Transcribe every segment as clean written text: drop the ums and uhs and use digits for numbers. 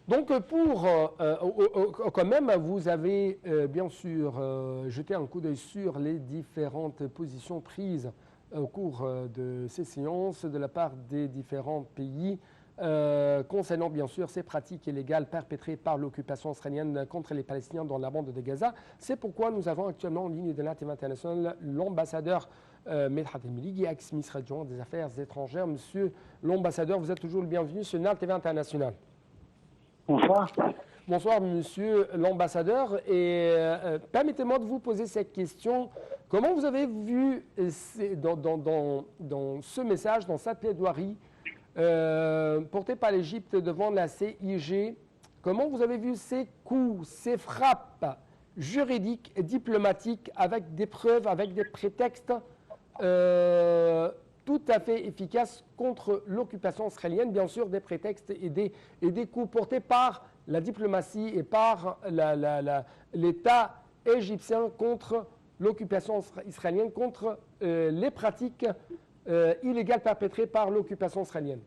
Donc, quand même, vous avez bien sûr jeté un coup d'œil sur les différentes positions prises au cours de ces séances de la part des différents pays concernant bien sûr ces pratiques illégales perpétrées par l'occupation israélienne contre les Palestiniens dans la bande de Gaza. C'est pourquoi nous avons actuellement en ligne de l'International international l'ambassadeur Medhat El-Meligi, ex-ministre adjoint des Affaires étrangères. Monsieur l'ambassadeur, vous êtes toujours le bienvenu sur NAL TV International. Bonsoir. Bonsoir, monsieur l'ambassadeur. Et permettez-moi de vous poser cette question. Comment vous avez vu dans ce message, dans cette plaidoirie portée par l'Égypte devant la CIG, comment vous avez vu ces coups, ces frappes juridiques et diplomatiques avec des preuves, avec des prétextes tout à fait efficaces contre l'occupation israélienne, bien sûr des prétextes et des coups portés par la diplomatie et par l'État égyptien contre l'occupation israélienne, contre les pratiques illégales perpétrées par l'occupation israélienne?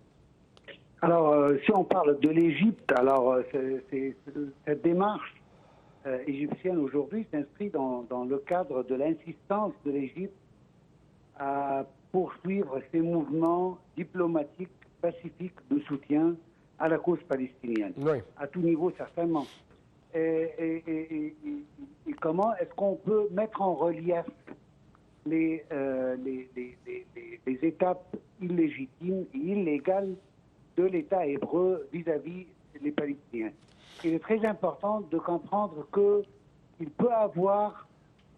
Alors, si on parle de l'Égypte, alors cette démarche égyptienne aujourd'hui s'inscrit dans le cadre de l'insistance de l'Égypte à poursuivre ses mouvements diplomatiques, pacifiques de soutien à la cause palestinienne, oui, à tout niveau certainement. Et comment est-ce qu'on peut mettre en relief les étapes illégitimes et illégales de l'État hébreu vis-à-vis des Palestiniens? Il est très important de comprendre qu'il peut avoir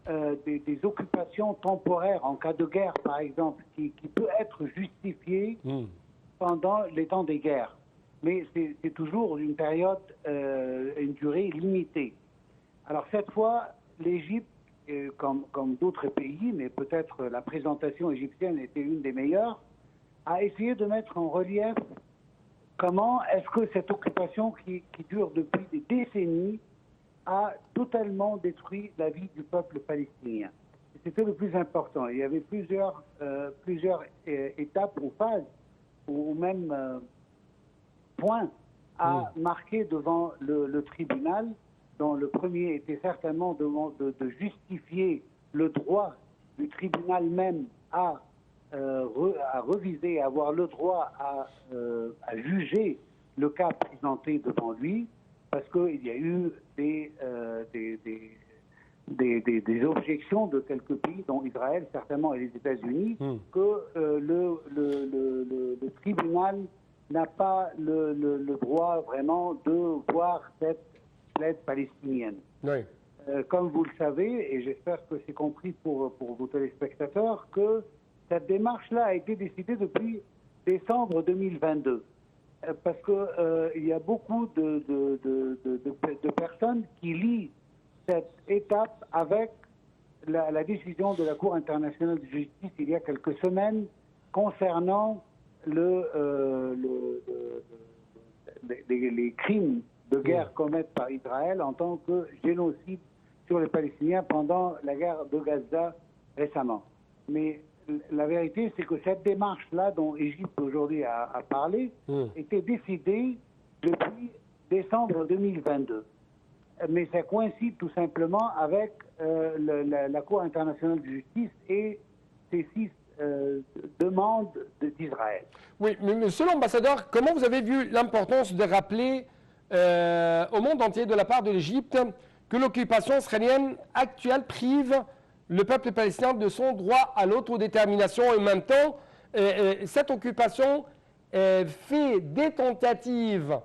des occupations temporaires en cas de guerre, par exemple, qui peut être justifiée pendant les temps des guerres. Mais c'est toujours une période, une durée limitée. Alors cette fois, l'Égypte, comme d'autres pays, mais peut-être la présentation égyptienne était une des meilleures, a essayé de mettre en relief comment est-ce que cette occupation qui dure depuis des décennies a totalement détruit la vie du peuple palestinien. C'était le plus important. Il y avait plusieurs étapes ou phases ou même points à marquer devant le tribunal, dont le premier était certainement de justifier le droit du tribunal même à reviser, à avoir le droit à juger le cas présenté devant lui, parce qu'il y a eu des objections de quelques pays, dont Israël certainement et les États-Unis, que le tribunal n'a pas le droit vraiment de voir cette plaide palestinienne. Oui. Comme vous le savez, et j'espère que c'est compris pour vos téléspectateurs, que cette démarche-là a été décidée depuis décembre 2022. Parce qu'il y a beaucoup de personnes qui lient cette étape avec la décision de la Cour internationale de justice il y a quelques semaines concernant les crimes de guerre commis par Israël en tant que génocide sur les Palestiniens pendant la guerre de Gaza récemment. Mais la vérité, c'est que cette démarche-là, dont l'Égypte aujourd'hui a parlé, était décidée depuis décembre 2022. Mais ça coïncide tout simplement avec la Cour internationale de justice et ces 6 demandes d'Israël. Oui, mais monsieur l'ambassadeur, comment vous avez vu l'importance de rappeler au monde entier de la part de l'Égypte que l'occupation israélienne actuelle prive le peuple palestinien de son droit à l'autodétermination et en même temps, cette occupation fait des tentatives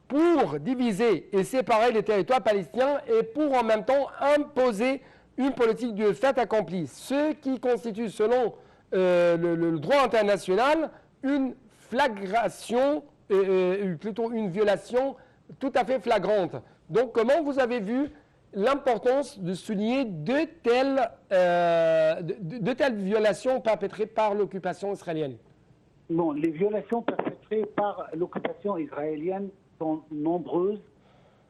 pour diviser et séparer les territoires palestiniens et pour en même temps imposer une politique de fait accompli, ce qui constitue selon le droit international une flagration, plutôt une violation tout à fait flagrante. Donc comment vous avez vu l'importance de souligner de telles violations perpétrées par l'occupation israélienne? Bon, les violations perpétrées par l'occupation israélienne sont nombreuses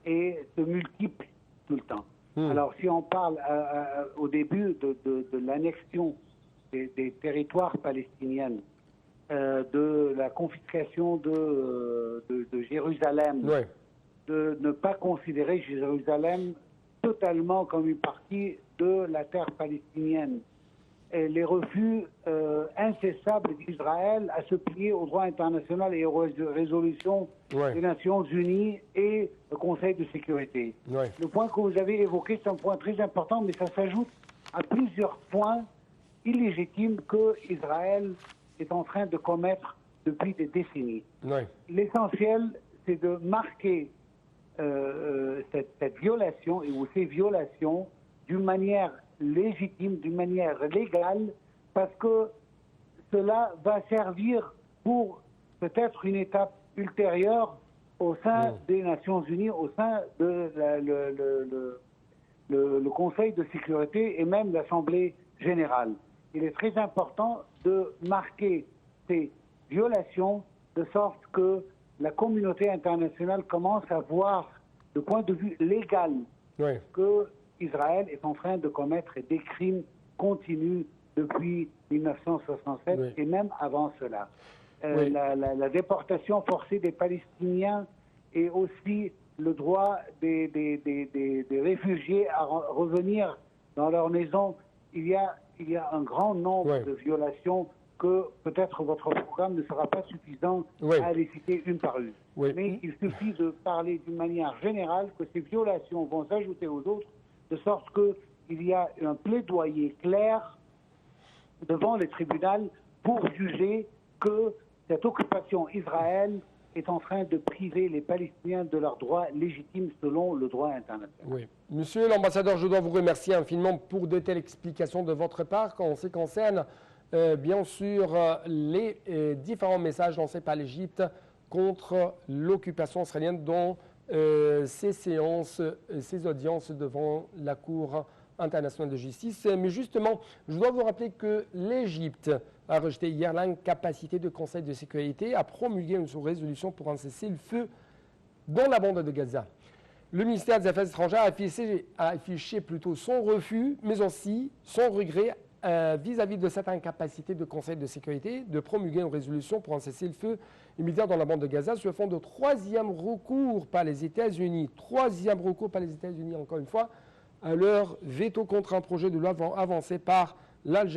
et se multiplient tout le temps. Alors, si on parle au début de l'annexion des territoires palestiniens, de la confiscation de Jérusalem, de ne pas considérer Jérusalem totalement comme une partie de la terre palestinienne. Et les refus incessables d'Israël à se plier au droit international et aux résolutions des Nations Unies et le Conseil de sécurité. Le point que vous avez évoqué, c'est un point très important, mais ça s'ajoute à plusieurs points illégitimes que Israël est en train de commettre depuis des décennies. L'essentiel, c'est de marquer cette violation ou ces violations d'une manière légitime, d'une manière légale, parce que cela va servir pour peut-être une étape ultérieure au sein des Nations Unies, au sein de le Conseil de sécurité et même l'Assemblée générale. Il est très important de marquer ces violations de sorte que la communauté internationale commence à voir, de point de vue légal, que Israël est en train de commettre des crimes continus depuis 1967 et même avant cela. La déportation forcée des Palestiniens et aussi le droit des réfugiés à revenir dans leur maison. Il y a un grand nombre de violations que peut-être votre programme ne sera pas suffisant à les citer une par une. Mais il suffit de parler d'une manière générale que ces violations vont s'ajouter aux autres, de sorte qu'il y a un plaidoyer clair devant les tribunaux pour juger que cette occupation Israël est en train de priver les Palestiniens de leurs droits légitimes selon le droit international. Monsieur l'ambassadeur, je dois vous remercier infiniment pour de telles explications de votre part en ce qui concerne bien sûr les différents messages lancés par l'Égypte contre l'occupation israélienne, dont ces séances, ces audiences devant la Cour internationale de justice. Mais justement, je dois vous rappeler que l'Égypte a rejeté hier l'incapacité du Conseil de sécurité à promulguer une résolution pour un cessez-le-feu dans la bande de Gaza. Le ministère des Affaires étrangères a affiché plutôt son refus, mais aussi son regret vis-à-vis de cette incapacité du Conseil de sécurité de promulguer une résolution pour un cessez-le-feu immédiat dans la bande de Gaza sur fond de troisième recours par les États-Unis. Troisième recours par les États-Unis, encore une fois, à leur veto contre un projet de loi avancé par l'Algérie.